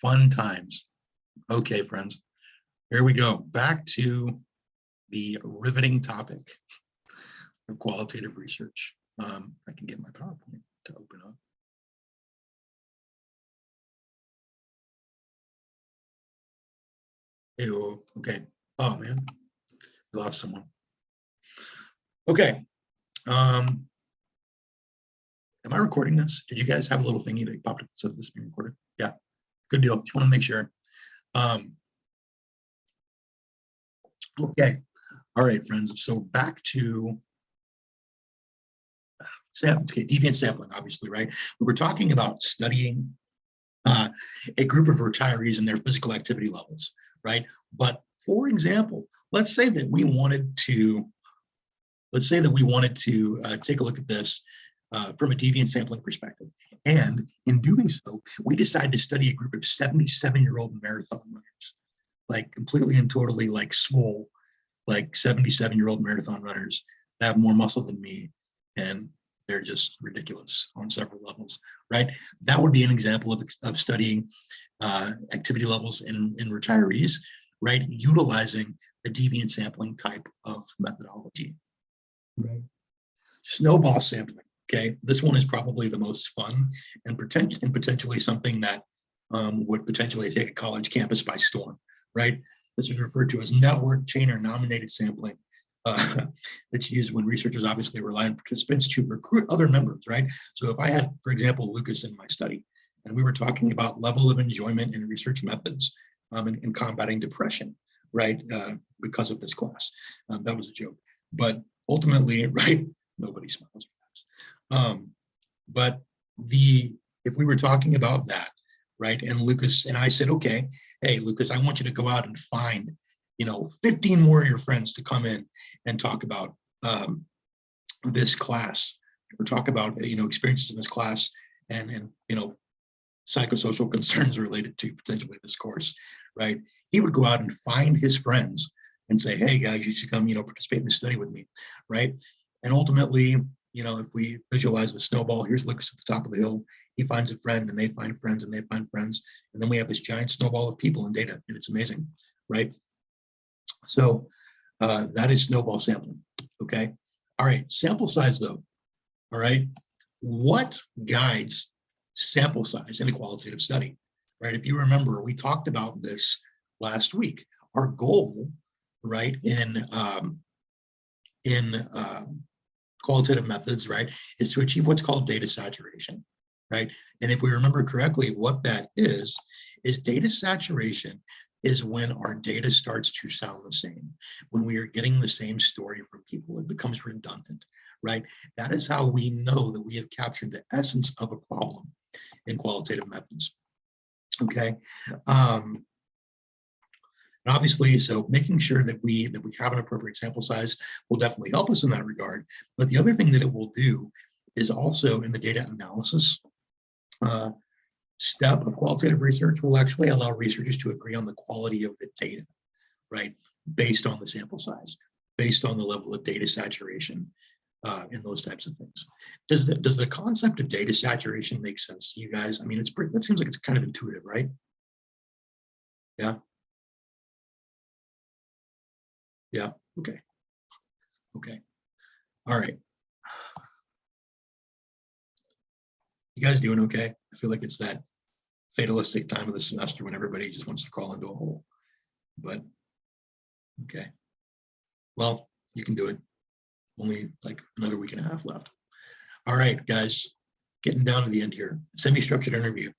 Fun times. Okay, friends, here we go. Back to the riveting topic of qualitative research. I can get my PowerPoint to open up. Ew, okay. Oh man, I lost someone. Okay. Am I recording this? Did you guys have a little thingy that popped up that said this is being recorded? Yeah, good deal. Just want to make sure. Okay. All right, friends. So back to deviant sampling, obviously, right? We're talking about studying a group of retirees and their physical activity levels, right? But for example, let's say that we wanted to take a look at this from a deviant sampling perspective. And in doing so, we decided to study a group of 77-year-old marathon runners, like completely and totally like swole, like 77-year-old marathon runners that have more muscle than me. And they're just ridiculous on several levels, right? That would be an example of studying activity levels in retirees, right? Utilizing the deviant sampling type of methodology, right? Snowball sampling, okay? This one is probably the most fun and potentially something that would potentially take a college campus by storm, right? This is referred to as network, chain, or nominated sampling. That's used when researchers obviously rely on participants to recruit other members, right? So if I had, for example, Lucas in my study, and we were talking about level of enjoyment and research methods in combating depression, right? Because of this class. That was a joke. But ultimately, right, nobody smiles for that. But if we were talking about that, right, and Lucas and I said, okay, hey, Lucas, I want you to go out and find 15 more of your friends to come in and talk about this class, or talk about experiences in this class and psychosocial concerns related to potentially this course, right? He would go out and find his friends and say, hey guys, you should come participate in the study with me, right? And ultimately, if we visualize the snowball, here's Lucas at the top of the hill, he finds a friend and they find friends and they find friends, and then we have this giant snowball of people and data, and it's amazing, right? So that is snowball sampling, okay? All right, sample size though, all right? What guides sample size in a qualitative study, right? If you remember, we talked about this last week. Our goal, right, in qualitative methods, right, is to achieve what's called data saturation, right? And if we remember correctly, what that is data saturation is when our data starts to sound the same. When we are getting the same story from people, it becomes redundant, right? That is how we know that we have captured the essence of a problem in qualitative methods, okay? And obviously, so making sure that we have an appropriate sample size will definitely help us in that regard. But the other thing that it will do is also in the data analysis step of qualitative research will actually allow researchers to agree on the quality of the data, right? Based on the sample size, based on the level of data saturation, and those types of things. Does the concept of data saturation make sense to you guys? I mean, that seems like it's kind of intuitive, right? Yeah. Yeah. Okay. Okay. All right. You guys doing okay? I feel like it's that fatalistic time of the semester when everybody just wants to crawl into a hole. But okay. Well, you can do it. Only like another week and a half left. All right, guys, getting down to the end here. Semi-structured interview.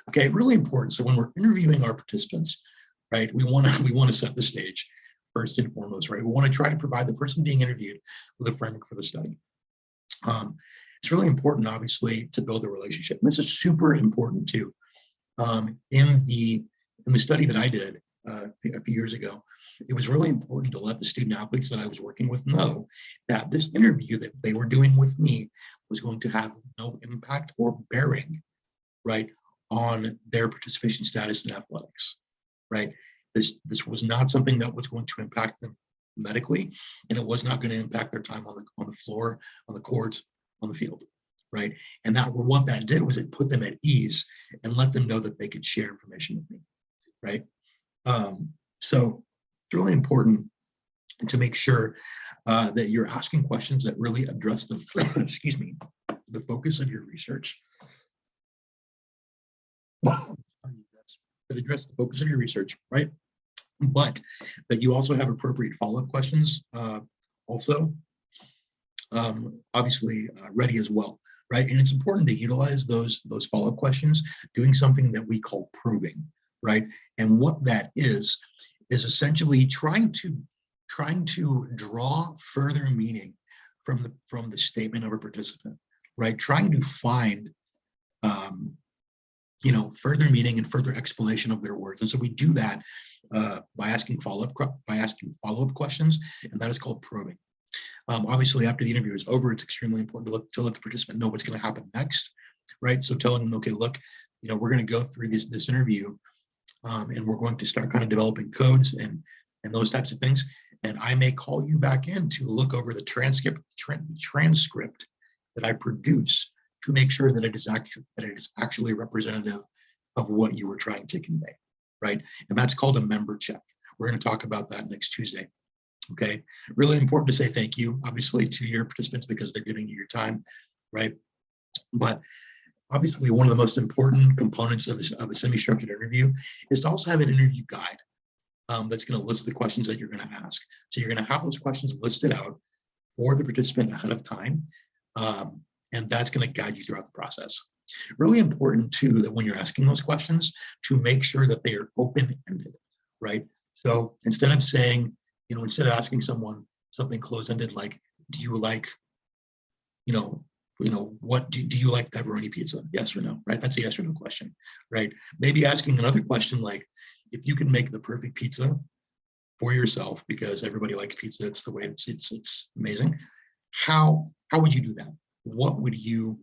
Okay, really important. So when we're interviewing our participants, right, we want to set the stage first and foremost, right? We want to try to provide the person being interviewed with a framework for the study. It's really important, obviously, to build a relationship. And this is super important too. In the study that I did a few years ago, it was really important to let the student athletes that I was working with know that this interview that they were doing with me was going to have no impact or bearing, right, on their participation status in athletics, right? This was not something that was going to impact them medically, and it was not going to impact their time on the floor, on the court, on the field, right? And what that did was it put them at ease and let them know that they could share information with me, right? So it's really important to make sure that you're asking questions that really address the excuse me, the focus of your research. That address the focus of your research, right? But that you also have appropriate follow-up questions also obviously ready as well, right? And it's important to utilize those follow-up questions, doing something that we call probing, right? And what that is essentially trying to draw further meaning from the statement of a participant, right? Trying to find further meaning and further explanation of their words. And so we do that by asking follow-up questions, and that is called probing. Obviously, after the interview is over, it's extremely important to let the participant know what's going to happen next, right? So telling them, okay, look, we're going to go through this interview, and we're going to start kind of developing codes and those types of things. And I may call you back in to look over the transcript that I produce to make sure that it is actually representative of what you were trying to convey, right? And that's called a member check. We're going to talk about that next Tuesday. Okay, really important to say thank you, obviously, to your participants because they're giving you your time, right? But obviously, one of the most important components of a semi-structured interview is to also have an interview guide that's going to list the questions that you're going to ask. So you're going to have those questions listed out for the participant ahead of time, and that's going to guide you throughout the process. Really important, too, that when you're asking those questions, to make sure that they are open-ended, right? So instead of saying, instead of asking someone something closed-ended like, do you like, what do you like pepperoni pizza? Yes or no, right? That's a yes or no question, right? Maybe asking another question like, if you can make the perfect pizza for yourself, because everybody likes pizza, it's the way it's amazing. How would you do that? What would you,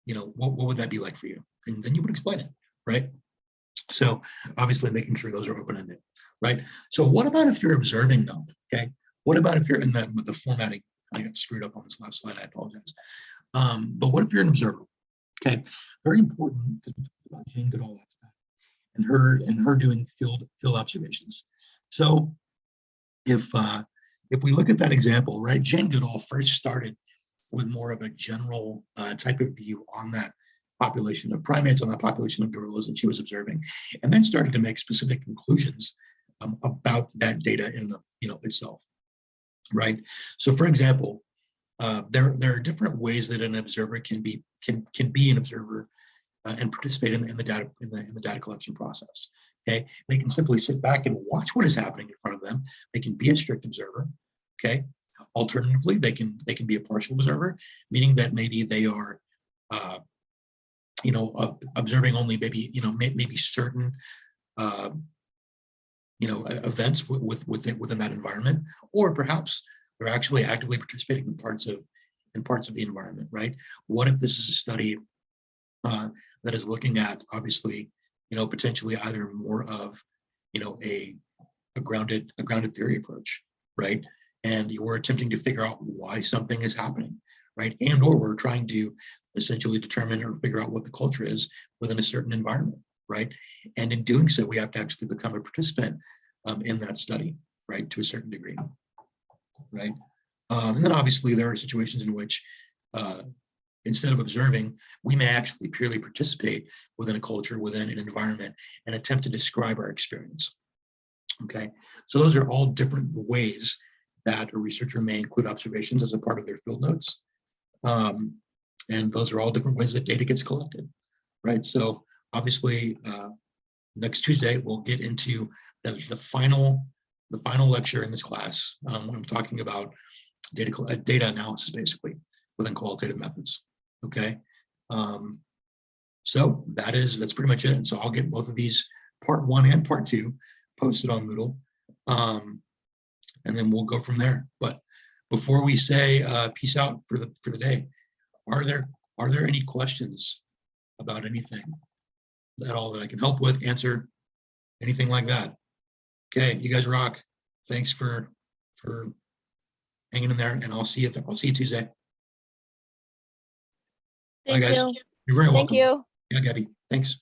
what would that be like for you? And then you would explain it, right? So obviously making sure those are open-ended, right? So what about if you're observing them, okay? What about if you're in the formatting? I got screwed up on this last slide, I apologize. But what if you're an observer, okay? Very important, because we talked about Jane Goodall last time, and her doing field observations. So if we look at that example, right, Jane Goodall first started with more of a general type of view on that population of primates, on that population of gorillas that she was observing, and then started to make specific conclusions about that data in itself, right? So, for example, there are different ways that an observer can be an observer and participate in the data collection process. Okay, they can simply sit back and watch what is happening in front of them. They can be a strict observer. Okay, alternatively, they can be a partial observer, meaning that maybe they are observing only maybe certain events within that environment, or perhaps they're actually actively participating in parts of the environment, right? What if this is a study that is looking at, obviously, potentially either more of a grounded theory approach, right? And you're attempting to figure out why something is happening, right? And or we're trying to essentially determine or figure out what the culture is within a certain environment, right? And in doing so, we have to actually become a participant in that study, right, to a certain degree, right? And then obviously there are situations in which instead of observing, we may actually purely participate within a culture, within an environment, and attempt to describe our experience. Okay, so those are all different ways that a researcher may include observations as a part of their field notes. And those are all different ways that data gets collected, right? So obviously, next Tuesday, we'll get into the final lecture in this class when I'm talking about data analysis, basically, within qualitative methods, okay? So that's pretty much it. And so I'll get both of these, part 1 and part 2, posted on Moodle. And then we'll go from there. But before we say peace out for the day, are there any questions about anything at all that I can help with, answer, anything like that? Okay, you guys rock. Thanks for hanging in there, and I'll see you Tuesday. Bye, guys. you. You're very welcome. Thank you. Yeah, Gabby. Thanks.